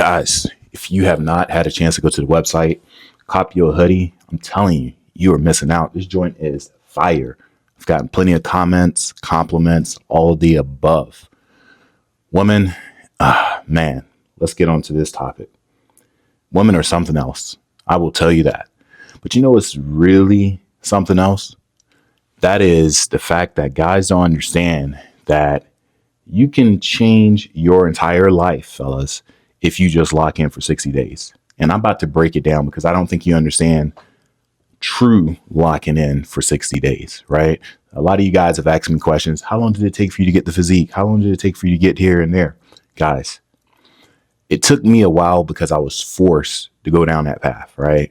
Guys, if you have not had a chance to go to the website, copy your hoodie, I'm telling you, you are missing out. This joint is fire. I've gotten plenty of comments, compliments, all of the above. Women, man, let's get on to this topic. Women are something else. I will tell you that. But you know what's really something else? That is the fact that guys don't understand that you can change your entire life, fellas, if you just lock in for 60 days. And I'm about to break it down because I don't think you understand true locking in for 60 days, right? A lot of you guys have asked me questions. How long did it take for you to get the physique? How long did it take for you to get here and there? Guys, it took me a while because I was forced to go down that path, right?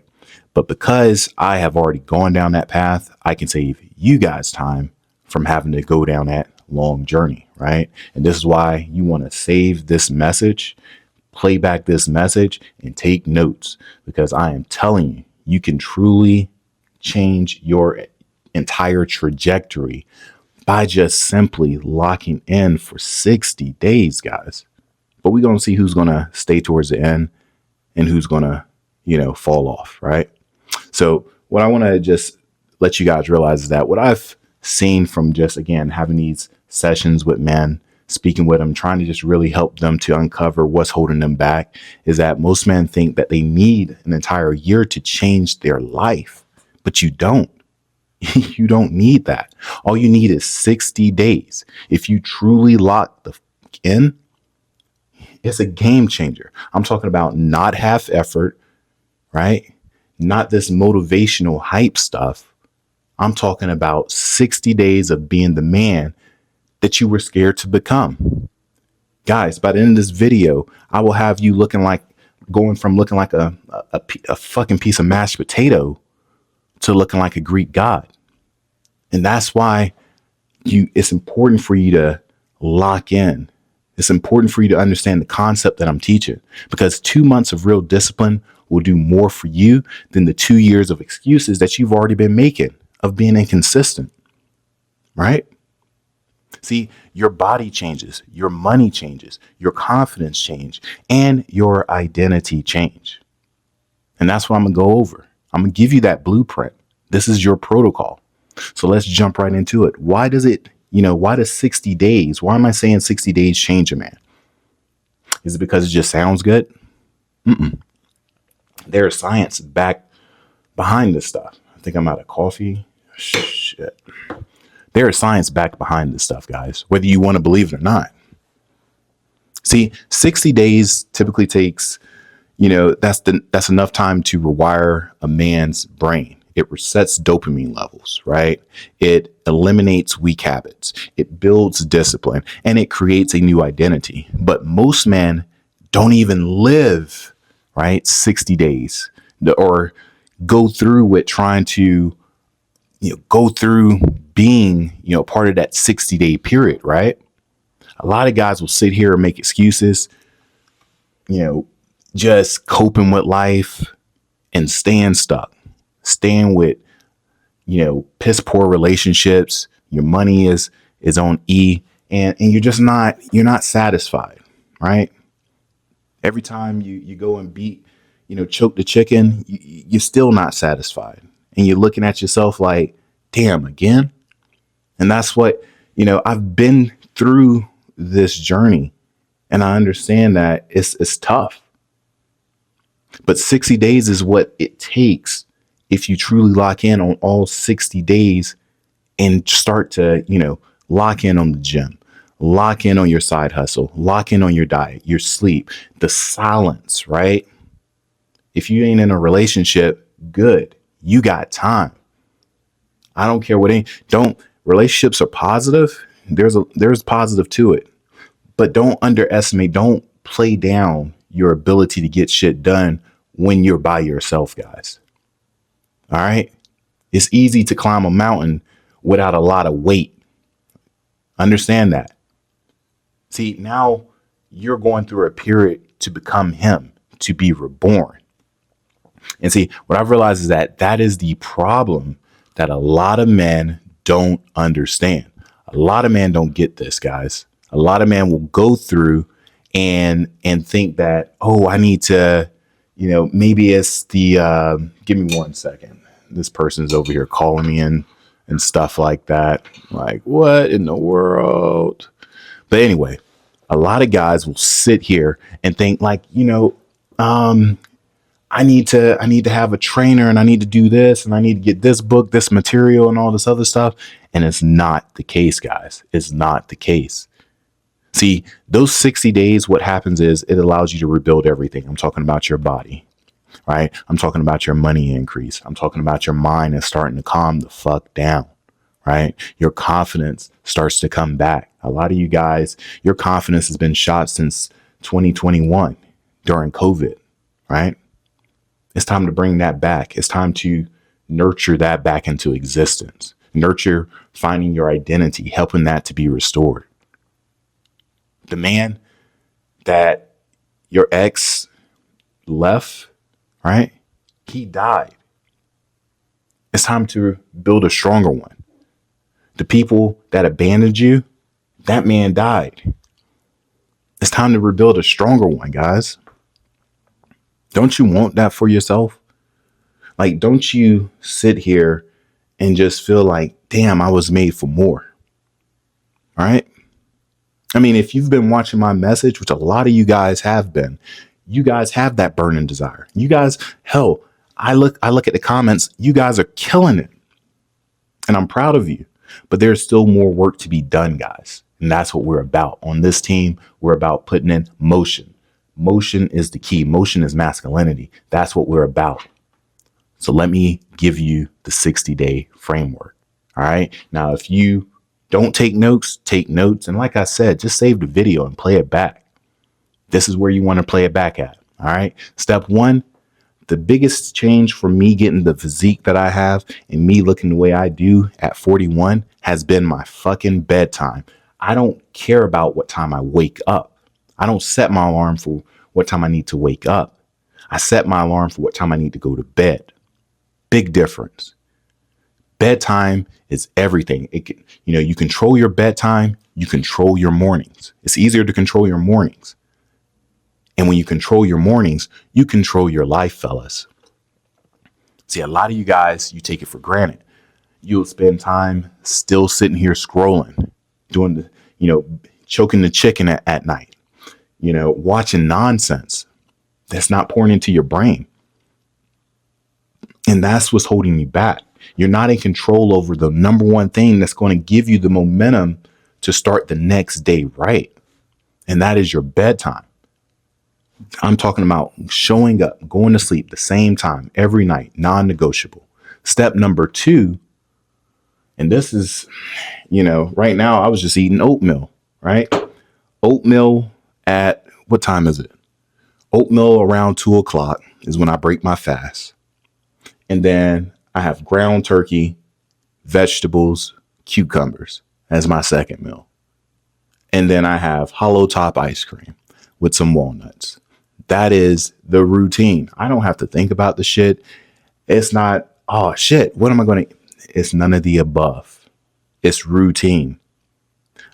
But because I have already gone down that path, I can save you guys time from having to go down that long journey, right? And this is why you want to save this message, play back this message, and take notes, because I am telling you, you can truly change your entire trajectory by just simply locking in for 60 days, guys. But we're going to see who's going to stay towards the end and who's going to, fall off, right? So what I want to just let you guys realize is that what I've seen from just, again, having these sessions with men, speaking with them, trying to just really help them to uncover what's holding them back, is that most men think that they need an entire year to change their life, but you don't. You don't need that. All you need is 60 days. If you truly lock the in, it's a game changer. I'm talking about not half effort, right? Not this motivational hype stuff. I'm talking about 60 days of being the man that you were scared to become. Guys, by the end of this video, I will have you going from looking like a fucking piece of mashed potato to looking like a Greek god. And that's why it's important for you to lock in. It's important for you to understand the concept that I'm teaching, because 2 months of real discipline will do more for you than the 2 years of excuses that you've already been making of being inconsistent, right? See, your body changes, your money changes, your confidence change, and your identity change. And that's what I'm going to go over. I'm going to give you that blueprint. This is your protocol. So let's jump right into it. Why does 60 days? Why am I saying 60 days change a man? Is it because it just sounds good? There's science back behind this stuff. I think I'm out of coffee. Shit. There is science back behind this stuff, guys, whether you want to believe it or not. See, 60 days typically takes, that's enough time to rewire a man's brain. It resets dopamine levels, right? It eliminates weak habits. It builds discipline, and it creates a new identity. But most men don't even live, right, 60 days or go through with trying to, go through being, part of that 60-day period, right? A lot of guys will sit here and make excuses, just coping with life and staying stuck, staying with, piss poor relationships. Your money is on E, and you're not satisfied, right? Every time you go and beat, choke the chicken, you're still not satisfied. And you're looking at yourself like, damn, again. And that's what, I've been through this journey, and I understand that it's tough. But 60 days is what it takes if you truly lock in on all 60 days and start to, lock in on the gym, lock in on your side hustle, lock in on your diet, your sleep, the silence, right? If you ain't in a relationship, good. You got time. I don't care relationships are positive. There's positive to it, but don't play down your ability to get shit done when you're by yourself, guys. All right. It's easy to climb a mountain without a lot of weight. Understand that. See, now you're going through a period to become him, to be reborn. And see, what I've realized is that is the problem that a lot of men don't understand. A lot of men don't get this, guys. A lot of men will go through and think that, oh, I need to, maybe it's the give me 1 second. This person's over here calling me in and stuff like that. Like, what in the world? But anyway, a lot of guys will sit here and think like, I need to have a trainer and I need to do this and I need to get this book, this material and all this other stuff. And it's not the case, guys. It's not the case. See, those 60 days, what happens is it allows you to rebuild everything. I'm talking about your body, right? I'm talking about your money increase. I'm talking about your mind is starting to calm the fuck down, right? Your confidence starts to come back. A lot of you guys, your confidence has been shot since 2021 during COVID, right? It's time to bring that back. It's time to nurture that back into existence. Nurture finding your identity, helping that to be restored. The man that your ex left, right? He died. It's time to build a stronger one. The people that abandoned you, that man died. It's time to rebuild a stronger one, guys. Don't you want that for yourself? Like, don't you sit here and just feel like, damn, I was made for more. All right. I mean, if you've been watching my message, which a lot of you guys have been, you guys have that burning desire. You guys, hell, I look at the comments. You guys are killing it. And I'm proud of you. But there's still more work to be done, guys. And that's what we're about. On this team, we're about putting in motion. Motion is the key. Motion is masculinity. That's what we're about. So let me give you the 60-day framework. All right. Now, if you don't take notes, take notes. And like I said, just save the video and play it back. This is where you want to play it back at. All right. Step one, the biggest change for me getting the physique that I have and me looking the way I do at 41 has been my fucking bedtime. I don't care about what time I wake up. I don't set my alarm for what time I need to wake up. I set my alarm for what time I need to go to bed. Big difference. Bedtime is everything. You control your bedtime, you control your mornings. It's easier to control your mornings. And when you control your mornings, you control your life, fellas. See, a lot of you guys, you take it for granted. You'll spend time still sitting here scrolling, doing choking the chicken at night, watching nonsense that's not pouring into your brain. And that's what's holding you back. You're not in control over the number one thing that's going to give you the momentum to start the next day right. And that is your bedtime. I'm talking about showing up, going to sleep the same time every night, non-negotiable. Step number 2, and this is, right now I was just eating oatmeal, right? Oatmeal at, what time is it? Oatmeal around 2:00 is when I break my fast. And then I have ground turkey, vegetables, cucumbers as my second meal. And then I have hollow top ice cream with some walnuts. That is the routine. I don't have to think about the shit. It's not, oh shit, what am I going to, it's none of the above. It's routine.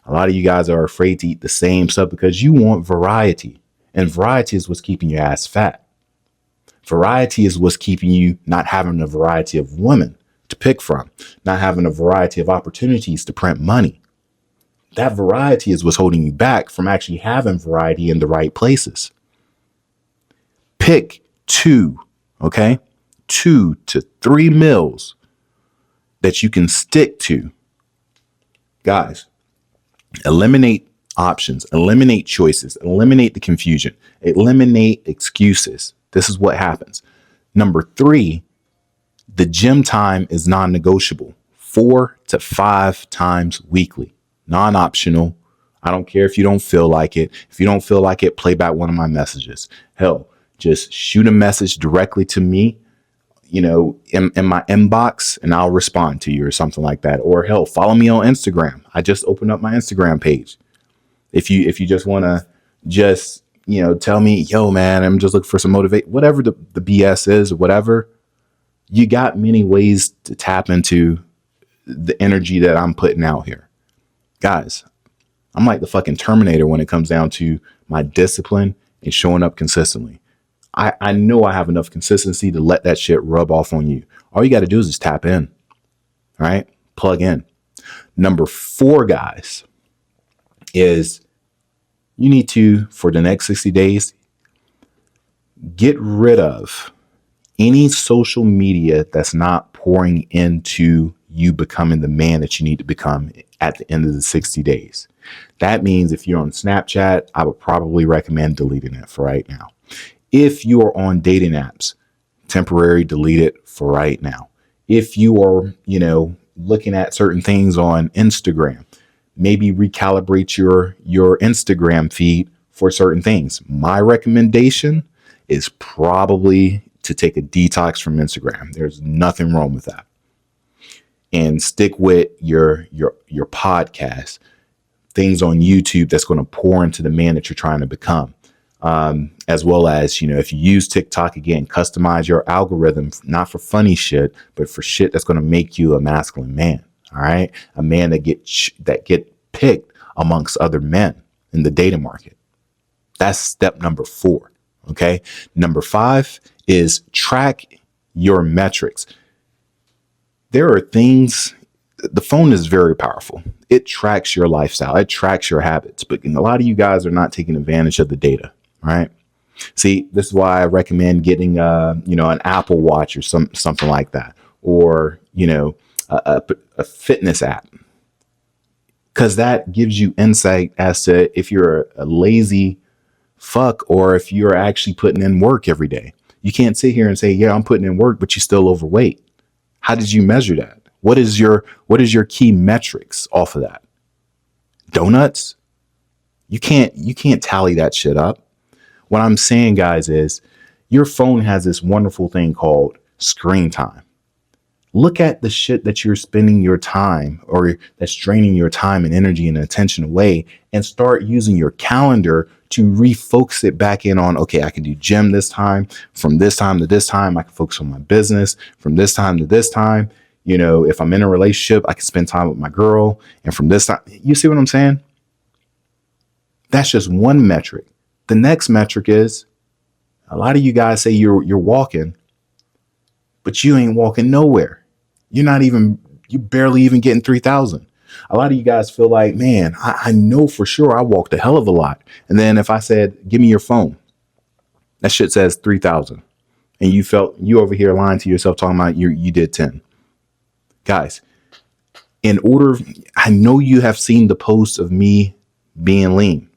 A lot of you guys are afraid to eat the same stuff because you want variety. And variety is what's keeping your ass fat. Variety is what's keeping you not having a variety of women to pick from, not having a variety of opportunities to print money. That variety is what's holding you back from actually having variety in the right places. Pick 2 to 3 meals that you can stick to. Guys, eliminate options, eliminate choices, eliminate the confusion, eliminate excuses. This is what happens. Number 3, the gym time is non-negotiable. 4 to 5 times weekly, non-optional. I don't care if you don't feel like it. If you don't feel like it, play back one of my messages. Hell, just shoot a message directly to me, in my inbox, and I'll respond to you or something like that. Or hell, follow me on Instagram. I just opened up my Instagram page. If you just want to just, tell me, yo, man, I'm just looking for some motivation, whatever the BS is, or whatever, you got many ways to tap into the energy that I'm putting out here. Guys, I'm like the fucking Terminator when it comes down to my discipline, and showing up consistently. I know I have enough consistency to let that shit rub off on you. All you got to do is just tap in, right? Plug in. Number 4, guys, is you need to, for the next 60 days, get rid of any social media that's not pouring into you becoming the man that you need to become at the end of the 60 days. That means if you're on Snapchat, I would probably recommend deleting it for right now. If you are on dating apps, temporary delete it for right now. If you are, looking at certain things on Instagram, maybe recalibrate your Instagram feed for certain things. My recommendation is probably to take a detox from Instagram. There's nothing wrong with that. And stick with your podcast, things on YouTube that's going to pour into the man that you're trying to become. As well as, if you use TikTok, again, customize your algorithm, not for funny shit, but for shit that's going to make you a masculine man. All right. A man that get picked amongst other men in the dating market. That's step number 4. Okay. Number 5 is track your metrics. There are things, the phone is very powerful. It tracks your lifestyle. It tracks your habits, but a lot of you guys are not taking advantage of the data. Right. See, this is why I recommend getting, an Apple Watch or something like that, or, a fitness app, because that gives you insight as to if you're a lazy fuck or if you're actually putting in work every day. You can't sit here and say, yeah, I'm putting in work, but you're still overweight. How did you measure that? What is your key metrics off of that? Donuts? You can't tally that shit up. What I'm saying, guys, is your phone has this wonderful thing called screen time. Look at the shit that you're spending your time, or that's draining your time and energy and attention away, and start using your calendar to refocus it back in on, okay, I can do gym this time. From this time to this time, I can focus on my business. From this time to this time, if I'm in a relationship, I can spend time with my girl. And from this time, you see what I'm saying? That's just one metric. The next metric is, a lot of you guys say you're walking, but you ain't walking nowhere. You barely even getting 3,000. A lot of you guys feel like, man, I know for sure I walked a hell of a lot. And then if I said, give me your phone, that shit says 3,000. And you over here lying to yourself talking about you did 10. Guys, I know you have seen the posts of me being lean.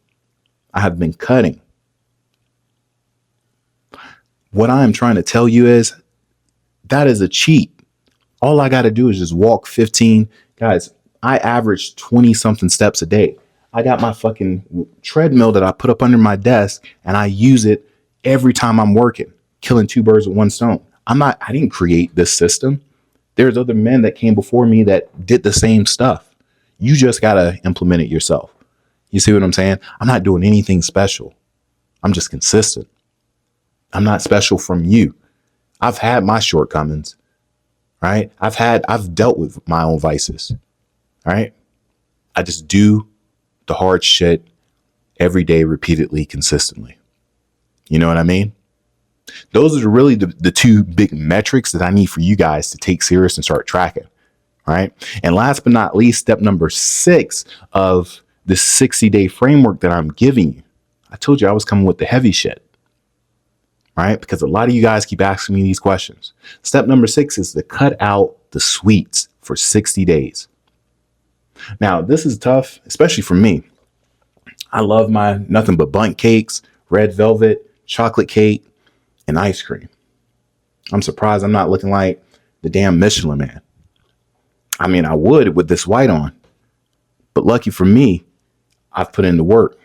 I have been cutting. What I am trying to tell you is that is a cheat. All I got to do is just walk 15. Guys, I average 20 something steps a day. I got my fucking treadmill that I put up under my desk, and I use it every time I'm working, killing 2 birds with 1 stone. I didn't create this system. There's other men that came before me that did the same stuff. You just got to implement it yourself. You see what I'm saying? I'm not doing anything special. I'm just consistent. I'm not special from you. I've had my shortcomings, right? I've dealt with my own vices, right? I just do the hard shit every day, repeatedly, consistently. You know what I mean? Those are really the 2 big metrics that I need for you guys to take serious and start tracking, right? And last but not least, step number 6 of the 60-day framework that I'm giving you. I told you I was coming with the heavy shit, right? Because a lot of you guys keep asking me these questions. Step number 6 is to cut out the sweets for 60 days. Now, this is tough, especially for me. I love my nothing but bundt cakes, red velvet, chocolate cake, and ice cream. I'm surprised I'm not looking like the damn Michelin man. I mean, I would with this white on, but lucky for me, I've put in the work.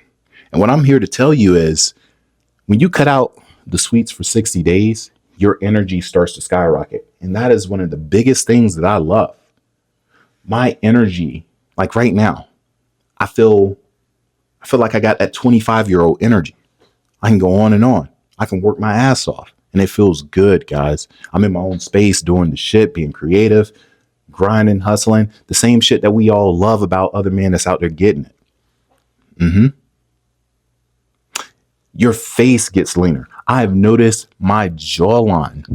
And what I'm here to tell you is, when you cut out the sweets for 60 days, your energy starts to skyrocket. And that is one of the biggest things that I love. My energy, like right now, I feel like I got that 25-year-old energy. I can go on and on. I can work my ass off, and it feels good, guys. I'm in my own space doing the shit, being creative, grinding, hustling, the same shit that we all love about other men that's out there getting it. Your face gets leaner. I've noticed my jawline.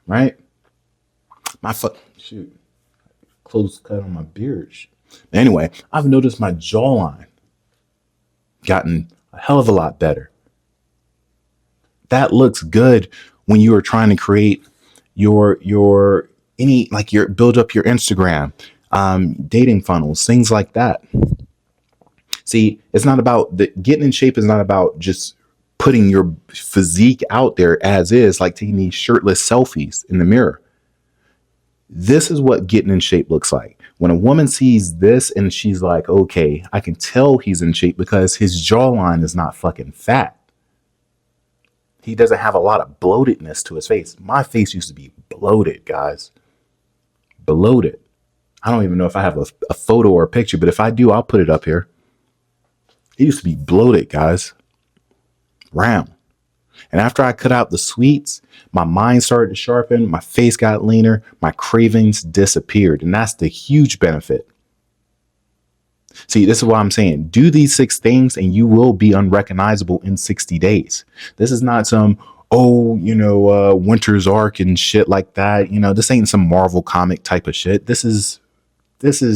Right? Shoot, close cut on my beard. Anyway, I've noticed my jawline gotten a hell of a lot better. That looks good when you are trying to create your any like your build up your Instagram, dating funnels, things like that. See, it's not about the getting in shape is not about just putting your physique out there as is, like taking these shirtless selfies in the mirror. This is what getting in shape looks like. When a woman sees this and she's like, okay, I can tell he's in shape because his jawline is not fucking fat. He doesn't have a lot of bloatedness to his face. My face used to be bloated, guys. Bloated. I don't even know if I have a photo or a picture, but if I do, I'll put it up here. It used to be bloated, guys. Round. And after I cut out the sweets, my mind started to sharpen, my face got leaner, my cravings disappeared. And that's the huge benefit. See, this is what I'm saying. Do these 6 things and you will be unrecognizable in 60 days. This is not some, Winter's Arc and shit like that. This ain't some Marvel comic type of shit. This is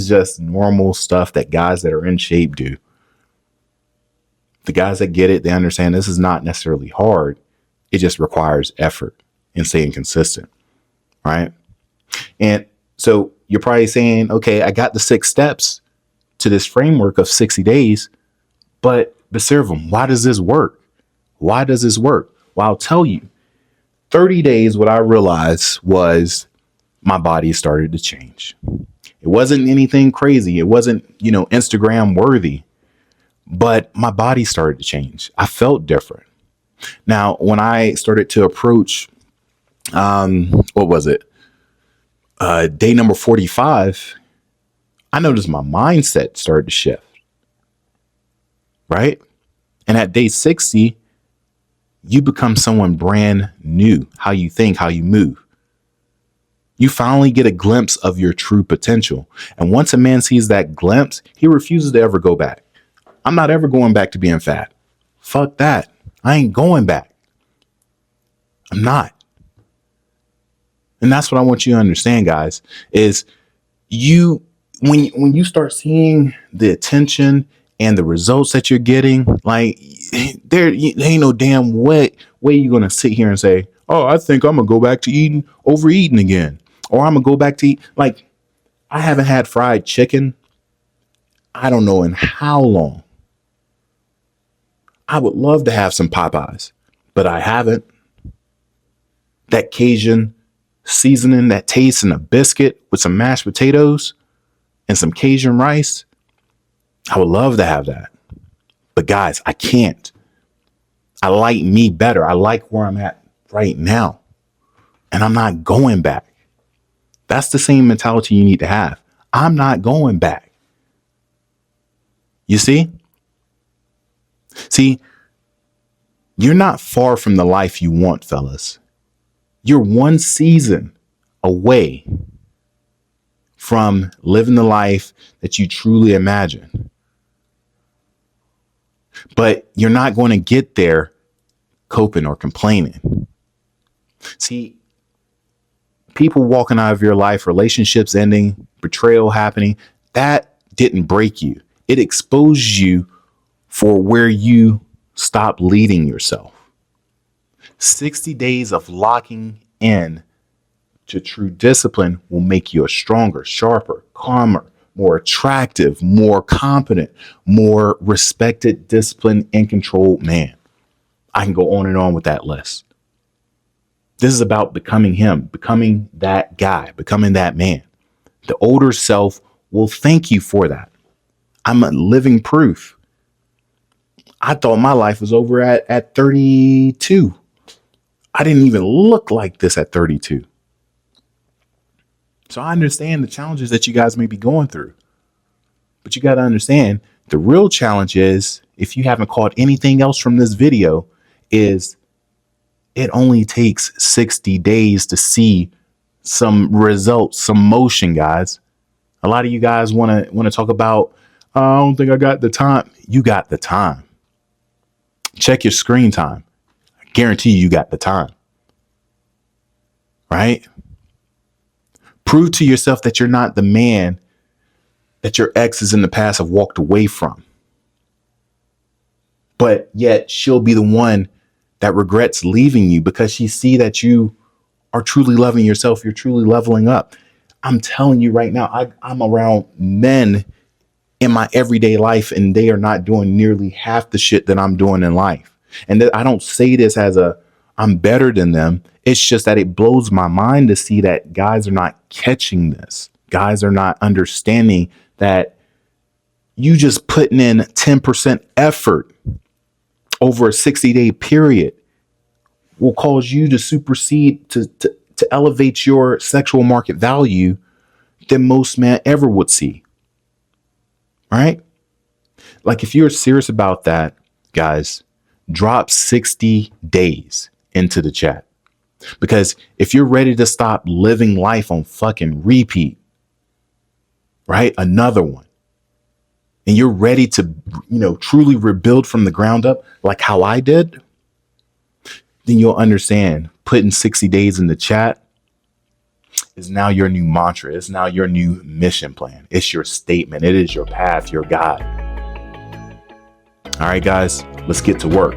just normal stuff that guys that are in shape do. The guys that get it, they understand this is not necessarily hard. It just requires effort and staying consistent, right? And so you're probably saying, okay, I got the 6 steps to this framework of 60 days, but Basirvam, why does this work? Why does this work? Well, I'll tell you, 30 days, what I realized was my body started to change. It wasn't anything crazy. It wasn't, Instagram worthy. But my body started to change. I felt different. Now, when I started to approach, what was it? Day number 45, I noticed my mindset started to shift. Right? And at day 60, you become someone brand new. How you think, how you move. You finally get a glimpse of your true potential. And once a man sees that glimpse, he refuses to ever go back. I'm not ever going back to being fat. Fuck that. I ain't going back. I'm not. And that's what I want you to understand, guys, is when you start seeing the attention and the results that you're getting, like there ain't no damn way you're going to sit here and say, oh, I think I'm going to go back to overeating again. Or I'm going to go back to eat. Like, I haven't had fried chicken. I don't know in how long. I would love to have some Popeyes, but I haven't. That Cajun seasoning, that taste in a biscuit with some mashed potatoes and some Cajun rice. I would love to have that. But guys, I can't. I like me better. I like where I'm at right now. And I'm not going back. That's the same mentality you need to have. I'm not going back. You see? See, you're not far from the life you want, fellas. You're one season away from living the life that you truly imagine. But you're not going to get there coping or complaining. See, people walking out of your life, relationships ending, betrayal happening, that didn't break you. It exposed you for where you stop leading yourself. 60 days of locking in to true discipline will make you a stronger, sharper, calmer, more attractive, more competent, more respected, disciplined, and controlled man. I can go on and on with that list. This is about becoming him, becoming that guy, becoming that man. The older self will thank you for that. I'm a living proof. I thought my life was over at 32. I didn't even look like this at 32. So I understand the challenges that you guys may be going through. But you got to understand, the real challenge is, if you haven't caught anything else from this video, is it only takes 60 days to see some results, some motion, guys. A lot of you guys want to talk about, I don't think I got the time. You got the time. Check your screen time. I guarantee you got the time, right? Prove to yourself that you're not the man that your exes in the past have walked away from. But yet she'll be the one that regrets leaving you because she see that you are truly loving yourself. You're truly leveling up. I'm telling you right now, I'm around men in my everyday life and they are not doing nearly half the shit that I'm doing in life. And that I don't say this as I'm better than them. It's just that it blows my mind to see that guys are not catching this. Guys are not understanding that you just putting in 10% effort over a 60-day period will cause you to supersede, to elevate your sexual market value than most men ever would see. Right? Like if you're serious about that, guys, drop 60 days into the chat. Because if you're ready to stop living life on fucking repeat, right? Another one. And you're ready to, truly rebuild from the ground up, like how I did, then you'll understand putting 60 days in the chat is now your new mantra. It's now your new mission plan. It's your statement. It is your path, your guide. All right, guys, let's get to work.